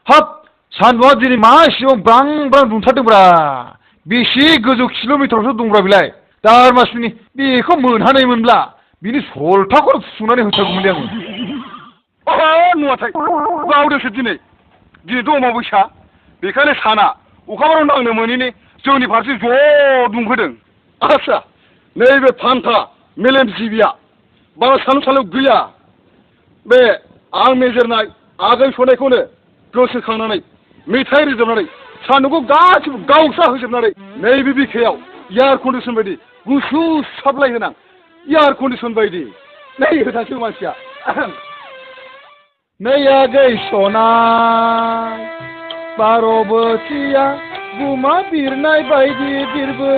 हाब सानदुंआ दिनै मा एसेबां ब्रां ब्रां दुंथारदोंब्रा बेसे गोजौ किल'मिटारसो दंब्रा बेलाय दारमासुनि बेखौ मोनहानायमोनब्ला बिनि सलथाखौनो फुनानै होथारगौमोनलै आङो नुवाथाय बावदोंसो दिनै दिनैथ' अमाबैसा बेखायनो साना अखा बाराव नांनो मोनैनि जोंनि फारसे ज' दुंहोदों आच्छा नैबे फान्था मेलेमजिबिया बारा सालु सालु गैया बे आं मेजेरनाय आगै सनायखौनो गोसोखांनानै मेथाइ रोजाबनानै सान्दुंखौ गासिबो गावस्रा होजोबनानै नैबे बिखायाव एयार कन्डिसन बायदि गुसु साप्लाय होनां एयार कन्डिसन बायदि नै होथांसै मानसिया नै आगै सनाय बार' बोथिया गुमा बिरनाय बायदि बिरबो